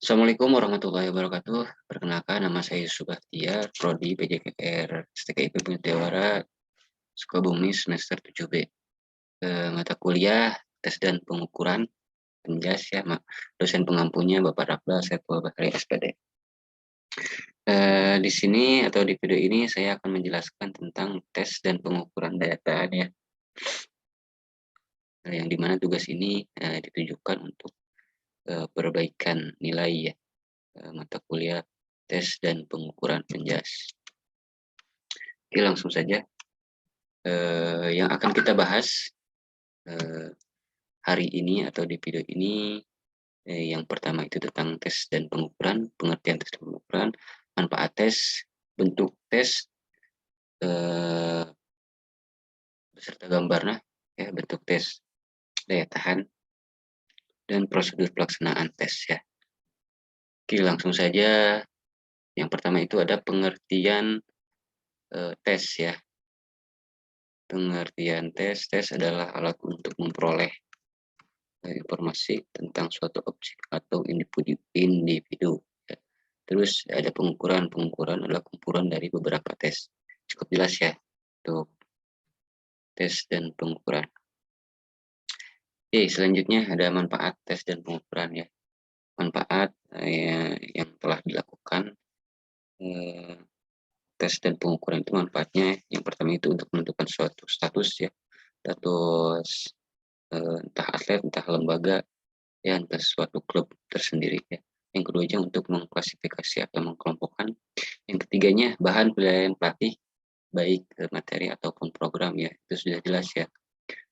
Assalamualaikum warahmatullahi wabarakatuh. Perkenalkan, nama saya Yusuf Bahtiar, Prodi PJKR STKIP Mutiara, Sukabumi semester 7B. Mata kuliah tes dan pengukuran penjas ya, dosen pengampunya Bapak Rafla Saiful Bahri SPD. Di sini atau di video ini saya akan menjelaskan tentang tes dan pengukuran daya tahan ya, yang dimana tugas ini ditujukan untuk perbaikan nilai ya, mata kuliah tes dan pengukuran penjas. Oke, langsung saja. Yang akan kita bahas hari ini atau di video ini, yang pertama itu tentang tes dan pengukuran, pengertian tes dan pengukuran, manfaat tes, bentuk tes, beserta gambarnya, ya, bentuk tes, daya tahan, dan prosedur pelaksanaan tes ya. Oke, langsung saja. Yang pertama itu ada pengertian tes ya. Pengertian tes adalah alat untuk memperoleh informasi tentang suatu objek atau individu. Ya. Terus ada pengukuran adalah kumpulan dari beberapa tes. Cukup jelas ya untuk tes dan pengukuran. Oke, selanjutnya ada manfaat tes dan pengukuran ya. Manfaat yang telah dilakukan tes dan pengukuran itu manfaatnya yang pertama itu untuk menentukan suatu status ya, status entah atlet, entah lembaga, ya entah suatu klub tersendiri ya. Yang keduanya untuk mengklasifikasi atau mengkelompokkan. Yang ketiganya bahan penilaian pelatih, baik materi ataupun program ya, itu sudah jelas ya.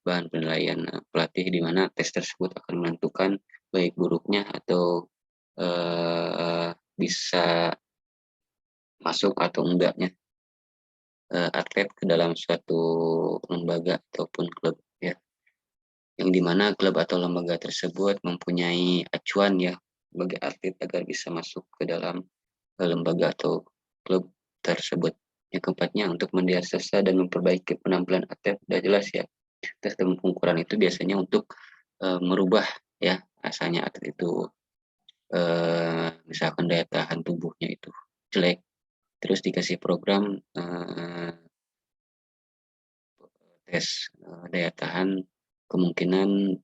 Bahan penilaian pelatih di mana tes tersebut akan menentukan baik buruknya atau bisa masuk atau enggaknya atlet ke dalam suatu lembaga ataupun klub ya. Yang dimana klub atau lembaga tersebut mempunyai acuan ya bagi atlet agar bisa masuk ke dalam lembaga atau klub tersebut. Yang keempatnya untuk mendiagnosa dan memperbaiki penampilan atlet, sudah jelas ya. Tes dan pengukuran itu biasanya untuk merubah ya asalnya atlet itu misalkan daya tahan tubuhnya itu jelek, terus dikasih program tes daya tahan, kemungkinan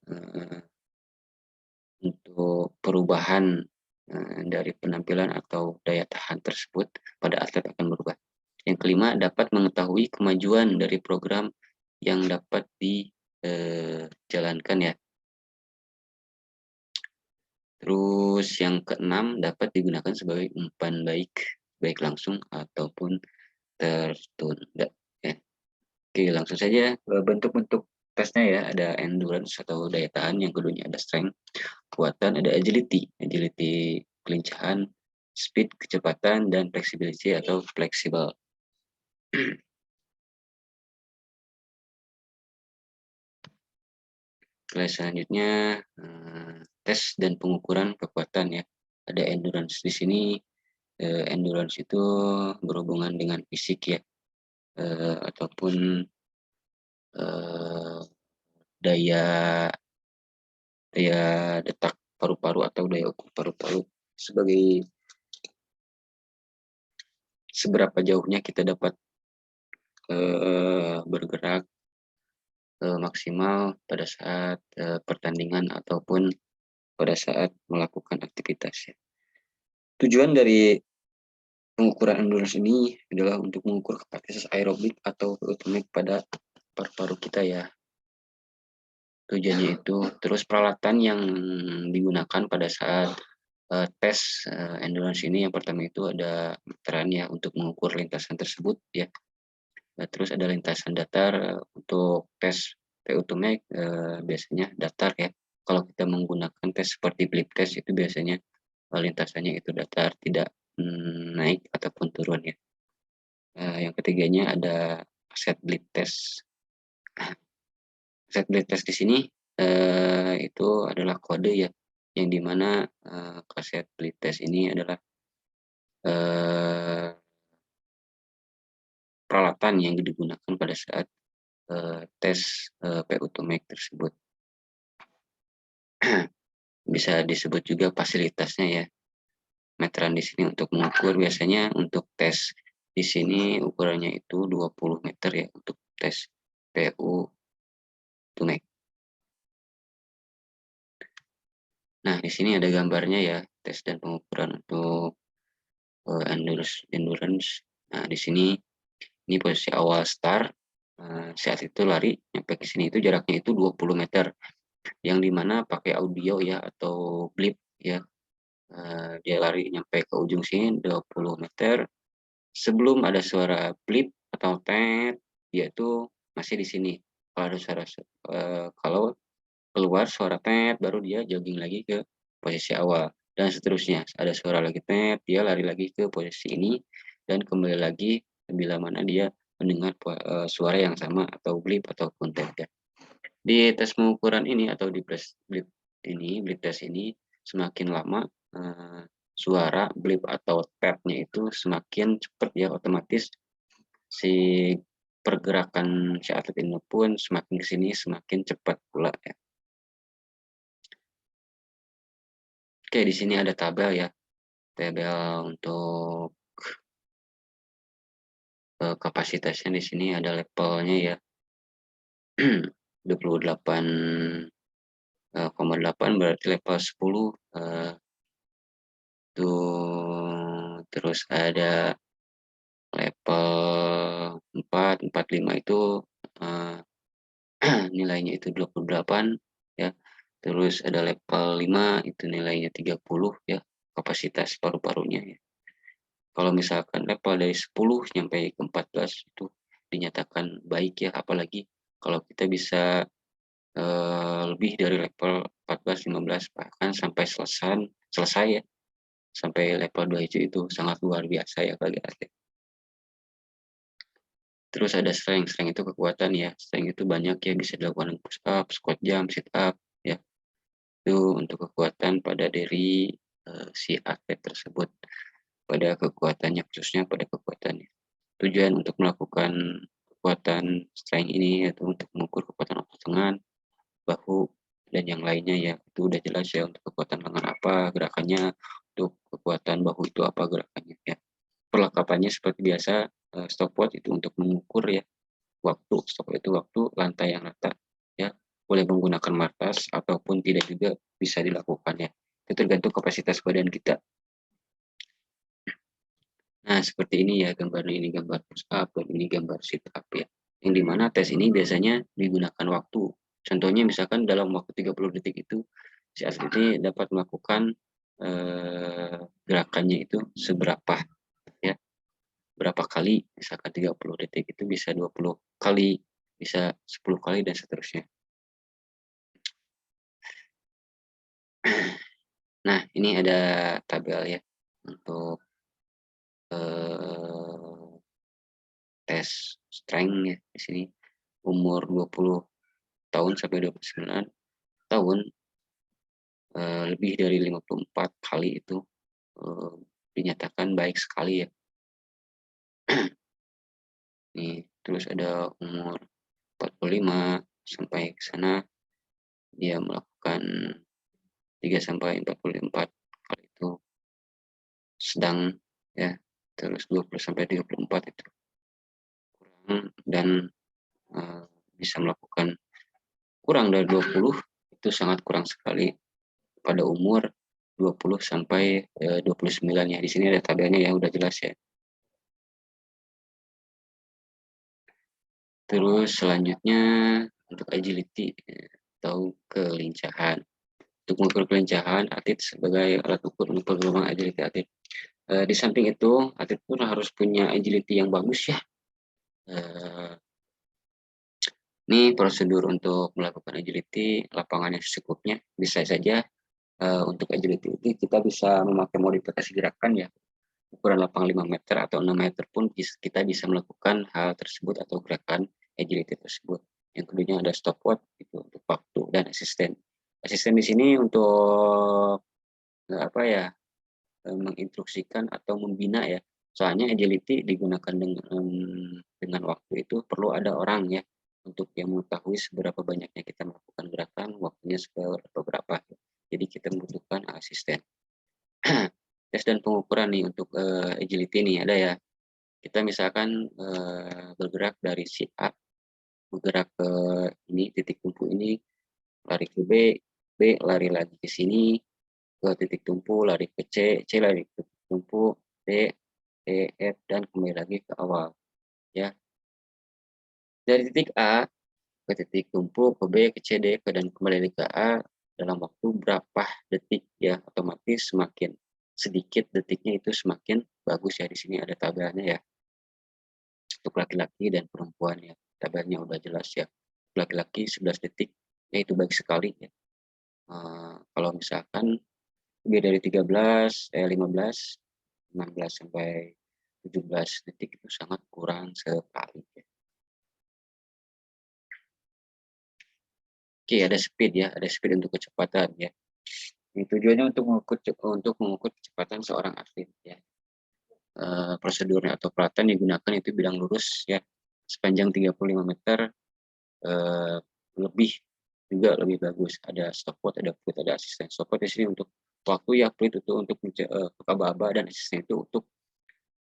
untuk perubahan dari penampilan atau daya tahan tersebut pada atlet akan berubah. Yang kelima, dapat mengetahui kemajuan dari program yang dapat dijalankan ya. Terus yang keenam, dapat digunakan sebagai umpan baik langsung ataupun tertunda. Ya. Oke, langsung saja bentuk-bentuk tesnya ya. Ada endurance atau daya tahan, yang keduanya ada strength, kekuatan, ada agility kelincahan, speed kecepatan, dan flexibility atau fleksibel. Kelas selanjutnya tes dan pengukuran kekuatan ya. Ada endurance di sini. Endurance itu berhubungan dengan fisik ya, ataupun daya detak paru-paru atau daya ukur paru-paru sebagai seberapa jauhnya kita dapat bergerak maksimal pada saat pertandingan ataupun pada saat melakukan aktivitas ya. Tujuan dari pengukuran endurance ini adalah untuk mengukur kapasitas aerobik atau otomatik pada paru-paru kita ya. Tujuannya itu. Terus peralatan yang digunakan pada saat tes endurance ini, yang pertama itu ada meteran ya untuk mengukur lintasan tersebut ya. Terus ada lintasan datar untuk tes PU2max biasanya datar ya. Kalau kita menggunakan tes seperti blip test itu biasanya lintasannya itu datar, tidak naik ataupun turun ya. Yang ketiganya ada set blip test. Set blip test di sini itu adalah kode ya, yang dimana kaset blip test ini adalah peralatan yang digunakan pada saat tes PU2max tersebut. Bisa disebut juga fasilitasnya ya. meteran di sini untuk mengukur. Biasanya untuk tes di sini ukurannya itu 20 meter ya untuk tes PU tunai. Nah, di sini ada gambarnya ya, tes dan pengukuran untuk endurance. Nah, di sini ini posisi awal start. Saat itu lari nyampe ke sini itu jaraknya itu 20 meter. Yang dimana pakai audio ya atau blip ya. Dia lari nyampe ke ujung sini 20 meter. Sebelum ada suara blip atau tet, dia itu masih di sini. Kalau ada suara kalau keluar suara tet, baru dia jogging lagi ke posisi awal dan seterusnya. Ada suara lagi tet, dia lari lagi ke posisi ini dan kembali lagi bila mana dia mendengar suara yang sama atau blip ataupun tet ya. Di tes pengukuran ini atau di blip test ini semakin lama suara blip atau tetnya itu semakin cepat ya, otomatis si pergerakan si atlet ini pun semakin ke sini semakin cepat pula ya. Oke, di sini ada tabel ya. Tabel untuk kapasitasnya di sini ada levelnya ya. 28,8 berarti level 10 tuh, terus ada level 4, 45 itu nilainya itu 28 ya. Terus ada level 5 itu nilainya 30 ya, kapasitas paru-parunya ya. Kalau misalkan level dari 10 sampai ke 14 itu dinyatakan baik ya, apalagi kalau kita bisa lebih dari level 14, 15 bahkan sampai selesai ya, sampai level 2 itu sangat luar biasa ya bagi atlet. Terus ada strength itu kekuatan ya, strength itu banyak ya, bisa dilakukan push up, squat jump, sit up ya. Itu untuk kekuatan pada diri si atlet tersebut, pada kekuatannya, khususnya pada kekuatannya. Tujuan untuk melakukan kekuatan strength ini yaitu untuk mengukur kekuatan otot lengan, bahu, dan yang lainnya ya. Itu udah jelas ya, untuk kekuatan lengan apa gerakannya, untuk kekuatan bahu itu apa gerakannya ya. Perlengkapannya seperti biasa, stopwatch itu untuk mengukur ya waktu, stopwatch itu waktu, lantai yang rata ya. Boleh menggunakan martas ataupun tidak juga bisa dilakukan ya. Itu tergantung kapasitas badan kita. Nah, seperti ini ya gambar ini, gambar push up, dan ini gambar sit up ya. Yang dimana tes ini biasanya digunakan waktu. Contohnya misalkan dalam waktu 30 detik itu si atlet ini dapat melakukan gerakannya itu seberapa ya. Berapa kali, misalkan 30 detik itu bisa 20 kali, bisa 10 kali dan seterusnya. Nah, ini ada tabel ya untuk tes strength ya di sini. Umur 20 tahun sampai 29 tahun, lebih dari 54 kali itu dinyatakan baik sekali ya. Nih, terus ada umur 45 sampai ke sana dia melakukan 3 sampai 44 kali itu sedang ya. Terus 20 sampai 34 itu kurang, dan bisa melakukan kurang dari 20 itu sangat kurang sekali pada umur 20 sampai 29 ya. Di sini ada tabelnya ya, udah jelas ya. Terus selanjutnya untuk agility atau kelincahan. Untuk mengukur kelincahan atlet sebagai alat ukur untuk perkembangan agility atlet. Di samping itu, atlet pun harus punya agility yang bagus ya. Ini prosedur untuk melakukan agility, lapangan yang secukupnya. Bisa saja untuk agility ini kita bisa memakai modifikasi gerakan ya. Ukuran lapangan 5 meter atau 6 meter pun kita bisa melakukan hal tersebut atau gerakan agility tersebut. Yang keduanya ada stopwatch itu untuk waktu, dan asisten. Asisten di sini untuk apa ya, menginstruksikan atau membina ya. Soalnya agility digunakan dengan waktu itu perlu ada orang ya untuk yang mengetahui seberapa banyaknya kita melakukan gerakan, waktunya seberapa berapa. Jadi kita membutuhkan asisten. tes dan pengukuran nih untuk agility nih ada ya. Kita misalkan bergerak dari si A, bergerak ke ini titik tumpu ini, lari ke B, B lari lagi ke sini, ke titik tumpu, lari ke C, C lari ke titik tumpu, D, E, F, dan kembali lagi ke awal. Ya, dari titik A ke titik tumpu, ke B, ke C, D, ke dan kembali lagi ke A dalam waktu berapa detik ya, otomatis semakin sedikit detiknya itu semakin bagus ya. Di sini ada tabelnya ya. Untuk laki-laki dan perempuan ya, tabelnya udah jelas ya. Laki-laki 11 detik, ya itu baik sekali ya. Kalau misalkan lebih dari 15, 16 sampai 17 detik itu sangat kurang sekali ya. Oke, ada speed ya, ada speed untuk kecepatan ya. Ini tujuannya untuk mengukur kecepatan seorang atlet ya. Prosedurnya atau peralatan digunakan itu bidang lurus ya, sepanjang 35 meter, lebih juga lebih bagus. Ada stopwatch, ada fluid, ada asisten. Stopwatch di sini untuk waktu ya, fluid itu untuk aba-aba, dan asisten itu untuk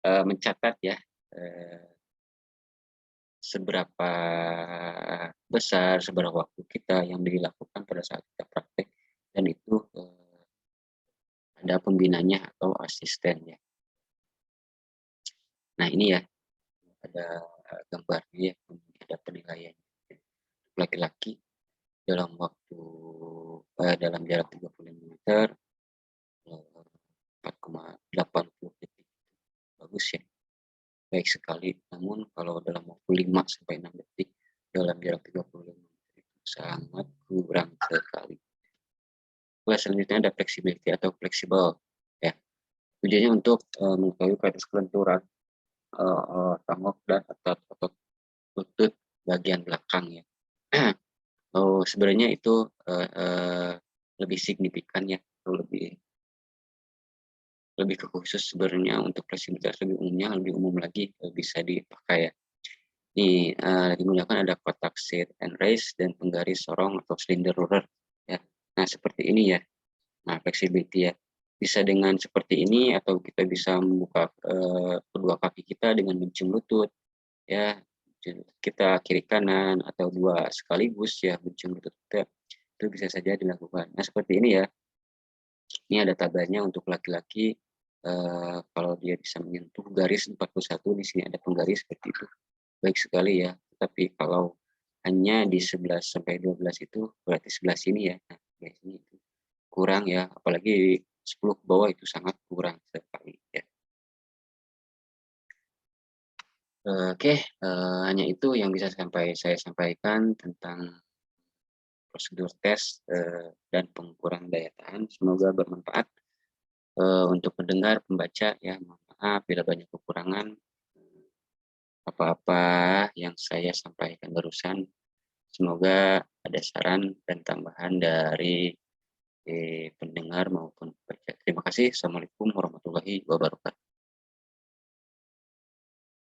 mencatat ya seberapa besar, seberapa waktu kita yang dilakukan pada saat kita praktek, dan itu ada pembinanya atau asisten ya. Nah ini ya, ada gambarnya ya, ada penilaian laki-laki dalam waktu dalam jarak 35 meter 4,80 detik. Bagus ya, baik sekali. Namun kalau dalam waktu 5 sampai 6 detik dalam jarak 35 meter itu sangat kurang sekali. Kelas selanjutnya ada flexibility atau fleksibel ya. Tujuannya untuk mengetahui kualitas kelenturan tongok dan otot lutut bagian belakang ya. Sebenarnya itu lebih signifikan ya, atau lebih ke khusus sebenarnya. Untuk fleksibilitas lebih umumnya, lebih umum lagi bisa dipakai ya. Ini digunakan ada kotak seat and race dan penggaris sorong atau cylinder roller ya. Nah seperti ini ya. Nah flexibility ya, bisa dengan seperti ini, atau kita bisa membuka kedua kaki kita dengan mencium lutut ya, kita kiri kanan atau dua sekaligus ya mencium lutut kita, itu bisa saja dilakukan. Nah seperti ini ya. Ini ada tabelnya untuk laki-laki, kalau dia bisa menyentuh garis 41, di sini ada penggaris seperti itu. Baik sekali ya, tapi kalau hanya di 11 sampai 12 itu berarti sebelah sini ya. Nah, di sini itu kurang ya, apalagi 10 ke bawah itu sangat kurang sekali ya. Oke, hanya itu yang bisa saya sampaikan tentang prosedur tes dan pengukuran daya tahan. Semoga bermanfaat untuk pendengar, pembaca ya. Mohon maaf bila banyak kekurangan. Apa-apa yang saya sampaikan barusan, semoga ada saran dan tambahan dari pendengar maupun pembaca. Terima kasih. Assalamualaikum warahmatullahi wabarakatuh.